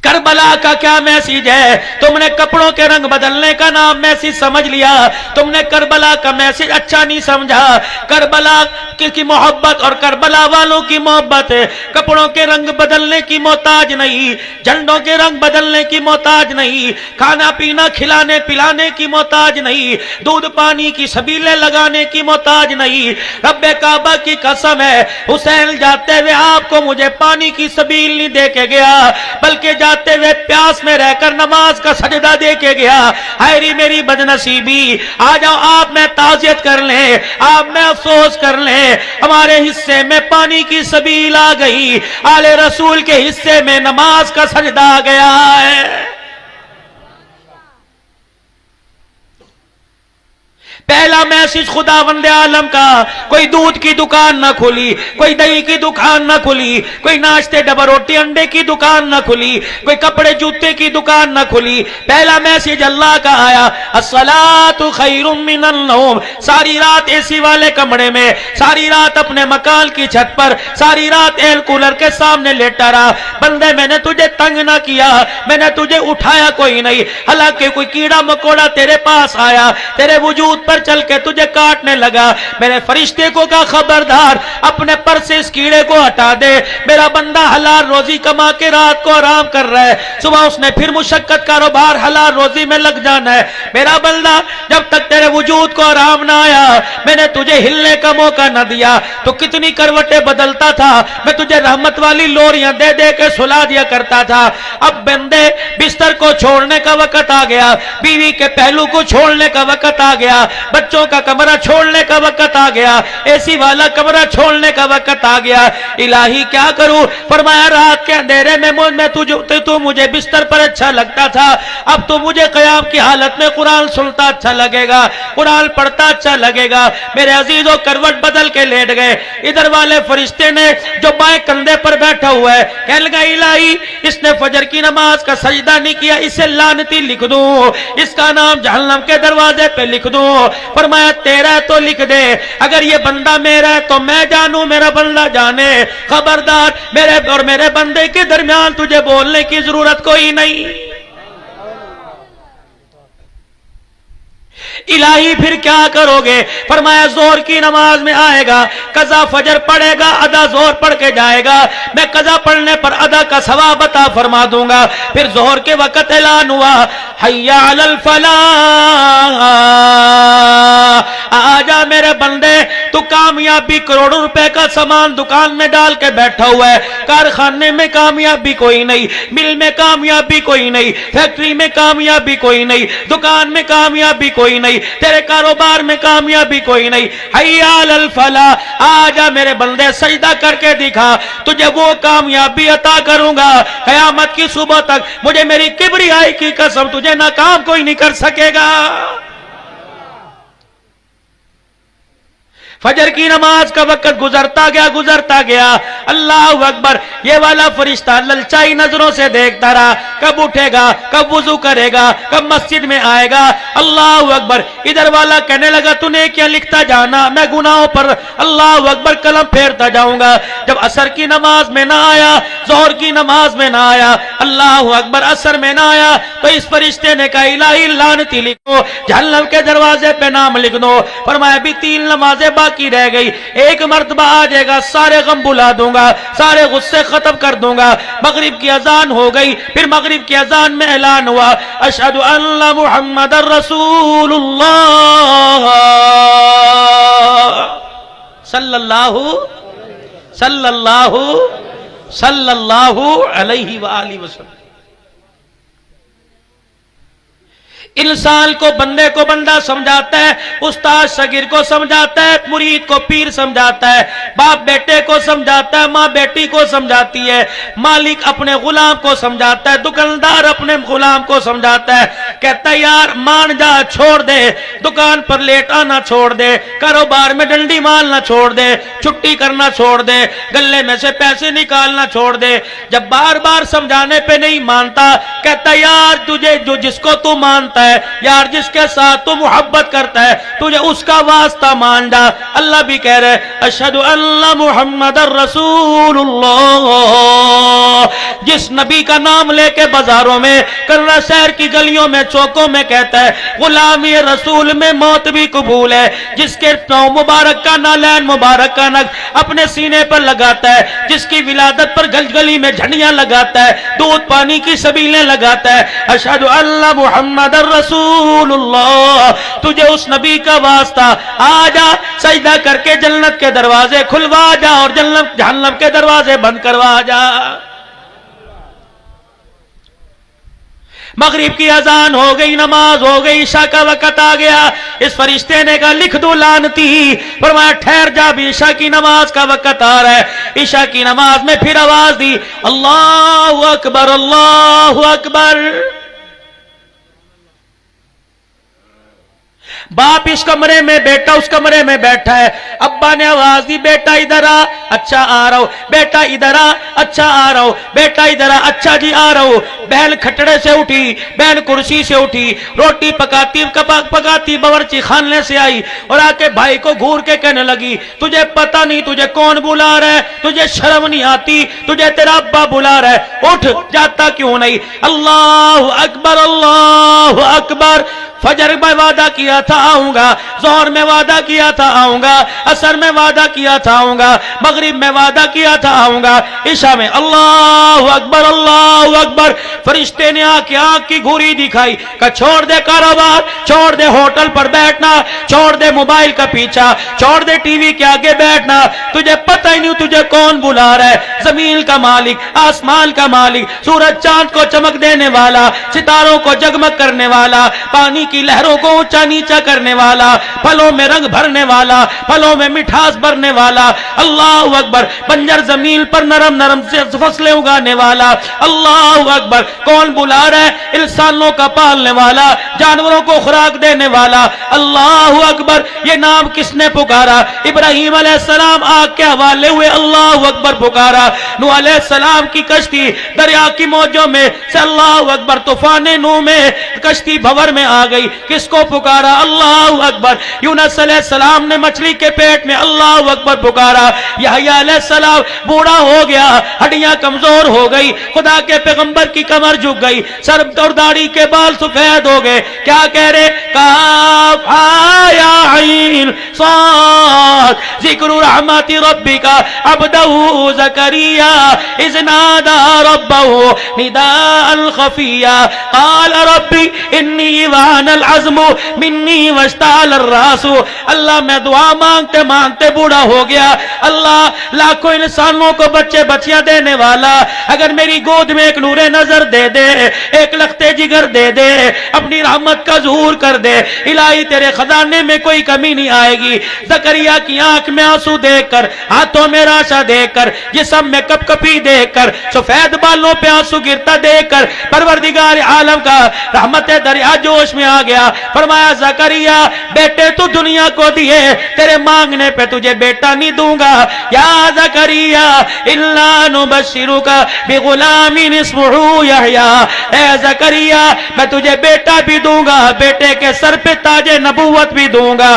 کربلا کا کیا میسیج ہے؟ تم نے کپڑوں کے رنگ بدلنے کا نام میسیج سمجھ لیا، تم نے کربلا کا میسیج اچھا نہیں سمجھا۔ کربلا کی محبت اور کربلا والوں کی محبت کپڑوں کے رنگ بدلنے کی محتاج نہیں، جھنڈوں کے رنگ بدلنے کی محتاج نہیں، کھانا پینا کھلانے پلانے کی محتاج نہیں، دودھ پانی کی سبیلیں لگانے کی محتاج نہیں۔ رب کعبہ کی قسم ہے، حسین جاتے ہوئے آپ کو مجھے پانی کی سبیل نہیں دے کے گیا، بلکہ جاتے ہوئے پیاس میں رہ کر نماز کا سجدہ دے کے گیا۔ ہائے میری بدنصیبی، آ جاؤ آپ میں تعزیت کر لیں، آپ میں افسوس کر لیں، ہمارے حصے میں پانی کی سبیل آ گئی، آل رسول کے حصے میں نماز کا سجدہ آ گیا ہے۔ پہلا میسج خداوند عالم کا، کوئی دودھ کی دکان نہ کھلی، کوئی دہی کی دکان نہ کھلی، کوئی ناشتے ڈبہ روٹی انڈے کی دکان نہ کھلی، کوئی کپڑے جوتے کی دکان نہ کھلی۔ پہلا میسج اللہ کا آیا، الصلاۃ خیر من النوم، ساری رات اے سی والے کمرے میں، ساری رات اپنے مکان کی چھت پر، ساری رات ایئر کولر کے سامنے لیٹا رہا۔ بندے میں نے تجھے تنگ نہ کیا، میں نے تجھے اٹھایا کوئی نہیں، حالانکہ کوئی کیڑا مکوڑا تیرے پاس آیا، تیرے وجود پر چل کے تجھے کاٹنے لگا، میں نے فرشتے کو کہا خبردار اپنے پر سے اس کیڑے کو ہٹا دے، میرا بندہ حلال روزی کما کے رات کو آرام کر رہا ہے، صبح اس نے پھر مشقت کاروبار حلال روزی میں لگ جانا ہے، میرا بندہ جب تک تیرے وجود کو آرام نہ آیا میں نے تجھے ہلنے کا موقع نہ دیا تو کتنی کروٹیں بدلتا تھا، میں تجھے رحمت والی لوریاں دے دے کے سلا دیا کرتا تھا۔ اب بندے بستر کو چھوڑنے کا وقت آ گیا، بیوی کے پہلو کو چھوڑنے کا وقت آ گیا، بچوں کا کمرہ چھوڑنے کا وقت آ گیا، اے سی والا کمرہ چھوڑنے کا وقت آ گیا۔ الہی کیا کروں؟ فرمایا رات کے اندھیرے میں تو مجھے بستر پر اچھا لگتا تھا، اب تو مجھے قیام کی حالت میں قرآن سنتا اچھا لگے گا، قرآن پڑھتا اچھا لگے گا۔ میرے عزیزوں کروٹ بدل کے لیٹ گئے، ادھر والے فرشتے نے جو بائیں کندھے پر بیٹھا ہوا ہے کہنے لگا الہی اس نے فجر کی نماز کا سجدہ نہیں کیا، اسے لعنتی لکھ دوں، اس کا نام جہنم کے دروازے پہ لکھ دوں۔ فرمایا تیرا تو لکھ دے، اگر یہ بندہ میرا ہے تو میں جانوں میرا بندہ جانے، خبردار میرے اور میرے بندے کے درمیان تجھے بولنے کی ضرورت کوئی نہیں۔ الہی پھر کیا کرو گے؟ فرمایا زور کی نماز میں آئے گا، قضا فجر پڑھے گا، ادا زور پڑھ کے جائے گا، میں قضا پڑھنے پر ادا کا ثواب عطا فرما دوں گا۔ پھر ظہر کے وقت اعلان ہوا حی علی الفلاح، آجا میرے بندے، تو کامیابی کروڑوں روپے کا سامان دکان میں ڈال کے بیٹھا ہوا ہے، کارخانے میں کامیابی کوئی نہیں، مل میں کامیابی کوئی نہیں، فیکٹری میں کامیابی کوئی نہیں، دکان میں کامیابی کوئی نہیں، تیرے کاروبار میں کامیابی کوئی نہیں، حی علی الفلاح، آجا میرے بندے سجدہ کر کے دکھا، تجھے وہ کامیابی عطا کروں گا قیامت کی صبح تک، مجھے میری کبریائی کی قسم تجھے ناکام کوئی نہیں کر سکے گا۔ فجر کی نماز کا وقت گزرتا گیا، اللہ اکبر، یہ والا فرشتہ للچائی نظروں سے دیکھتا رہا، کب اٹھے گا، کب وضو کرے گا، کب مسجد میں آئے گا، اللہ اکبر۔ ادھر والا کہنے لگا تو نے کیا لکھتا جانا، میں گناہوں پر اللہ اکبر قلم پھیرتا جاؤں گا۔ جب عصر کی نماز میں نہ آیا، ظہر کی نماز میں نہ آیا، اللہ اکبر، عصر میں نہ آیا، تو اس فرشتے نے کہا الہی لعنتی لکھو، جہنم کے دروازے پہ نام لکھ دو۔ فرمایا بھی 3 نمازیں باقی رہ گئی، ایک مرتبہ آ جائے گا، سارے غم بلا دوں گا، سارے غصے ختم کر دوں گا۔ مغرب کی اذان ہو گئی، پھر مغرب کی اذان میں اعلان ہوا اشہد ان محمد رسول اللہ صلی اللہ علیہ وآلہ وسلم۔ انسان کو بندے کو بندہ سمجھاتا ہے، استاد شاگرد کو سمجھاتا ہے، مرید کو پیر سمجھاتا ہے، باپ بیٹے کو سمجھاتا ہے، ماں بیٹی کو سمجھاتی ہے، مالک اپنے غلام کو سمجھاتا ہے، دکاندار اپنے غلام کو سمجھاتا ہے، کہتا ہے یار مان جا، چھوڑ دے، دکان پر لیٹ آنا چھوڑ دے، کاروبار میں ڈنڈی مارنا چھوڑ دے، چھٹی کرنا چھوڑ دے، گلے میں سے پیسے نکالنا چھوڑ دے۔ جب بار بار سمجھانے پہ نہیں مانتا، کہتا ہے یار تجھے جو جس کو تو مانتا ہے، یار جس کے ساتھ تو محبت کرتا ہے، تجھے اس کا واسطہ مان جا۔ اللہ بھی کہہ رہے اشہد ان محمد رسول اللہ جس نبی کا نام لے کے بازاروں میں کرنا شہر کی گلیوں میں چوکوں میں کہتا ہے غلامی رسول میں موت بھی قبول ہے، جس کے پاؤں مبارک کا نالین مبارک کا نگ اپنے سینے پر لگاتا ہے، جس کی ولادت پر گلی گلی میں جھنڈیاں لگاتا ہے، دودھ پانی کی سبیلیں لگاتا ہے، اشہد ان محمد رسول اللہ، تجھے اس نبی کا واسطہ، آ جا سجدہ کر کے جنت کے دروازے کھلوا جا اور جہنم کے دروازے بند کروا جا۔ مغرب کی اذان ہو گئی، نماز ہو گئی، عشاء کا وقت آ گیا، اس فرشتے نے کہا لکھ دو لعنتی، فرمایا ٹھہر جا بھی عشاء کی نماز کا وقت آ رہا ہے۔ عشاء کی نماز میں پھر آواز دی اللہ اکبر اللہ اکبر۔ باپ اس کمرے میں بیٹا اس کمرے میں بیٹھا ہے، ابا نے آواز دی بیٹا ادھر آ، اچھا آ رہا ہوں، بیٹا ادھر آ، اچھا آ رہا ہوں، بیٹا ادھر آ، اچھا جی آ رہا ہوں۔ بہن کھٹڑے سے اٹھی، بہن کرسی سے اٹھی، روٹی پکاتی باورچی خانے سے آئی اور آ کے بھائی کو گھور کے کہنے لگی تجھے پتہ نہیں تجھے کون بلا رہا ہے، تجھے شرم نہیں آتی، تجھے تیرا ابا بلا رہا ہے، اٹھ جاتا کیوں نہیں؟ اللہ اکبر اللہ اکبر۔ فجر میں وعدہ کیا تھا آؤں گا، ظہر میں وعدہ کیا تھا آؤں گا، عصر میں وعدہ کیا تھا آؤں گا، مغرب میں وعدہ کیا تھا آؤں گا، عشاء میں اللہ اکبر اللہ اکبر۔ فرشتے نے آنکھ کی گھوری دکھائی کہ چھوڑ دے کاروبار، چھوڑ دے ہوٹل پر بیٹھنا، چھوڑ دے موبائل کا پیچھا، چھوڑ دے ٹی وی کے آگے بیٹھنا، تجھے پتہ ہی نہیں تجھے کون بلا رہا ہے، زمین کا مالک، آسمان کا مالک، سورج چاند کو چمک دینے والا، ستاروں کو جگمگ کرنے والا، پانی کی لہروں کو اونچا نیچا کرنے والا، پھلوں میں رنگ بھرنے والا، پھلوں میں مٹھاس بھرنے والا، اللہ اکبر، بنجر زمین پر نرم نرم سے فصلیں اگانے والا، اللہ اکبر۔ کون بلا رہا ہے؟ انسانوں کا پالنے والا، جانوروں کو خوراک دینے والا، اللہ اکبر۔ یہ نام کس نے پکارا؟ ابراہیم علیہ السلام آگ کے حوالے ہوئے اللہ اکبر پکارا، نوح علیہ السلام کی کشتی دریا کی موجوں میں سے اللہ اکبر، طوفان نوح میں کشتی بھور میں آ گئی، کس کو پکارا؟ اللہ اکبر۔ یونس علیہ السلام نے مچھلی کے پیٹ میں اللہ اکبر پکارا، یحییٰ علیہ السلام بوڑھا ہو گیا، ہڈیاں کمزور ہو گئی، خدا کے پیغمبر کی کمر جھک گئی، سر اور داڑھی کے بال سفید ہو گئے، کیا کہہ رہے؟ کاف ہا یا عین صاد ذکر رحمت ربک عبدہ زکریا اذ نادى ربه نداء خفيا قال ربي انی وعن العزم منی واشتعل الراس۔ اللہ میں دعا مانگتے مانگتے بوڑھا ہو گیا، اللہ لاکھوں انسانوں کو بچے بچیاں دینے والا، اگر میری گود میں ایک نور نظر دے دے، ایک لختے جگر دے دے، اپنی رحمت کا ظہور کر دے، الہی تیرے خزانے میں کوئی کمی نہیں آئے گی۔ زکریا کی آنکھ میں آنسو دیکھ کر، ہاتھوں میں راشا دیکھ کر، جسم میں کپ کپی دیکھ کر، سفید بالوں پہ آنسو گرتا دیکھ کر، پروردگار عالم کا رحمت دریا جوش میں آ گیا، فرمایا زکریا بیٹے تو دنیا کو دیے، تیرے مانگنے پہ تجھے بیٹا نہیں دوں گا، یا زکریا الا نبشرک بغلام اسمہ یحییٰ، اے زکریا میں تجھے بیٹا بھی دوں گا، بیٹے کے سر پہ تاج نبوت بھی دوں گا۔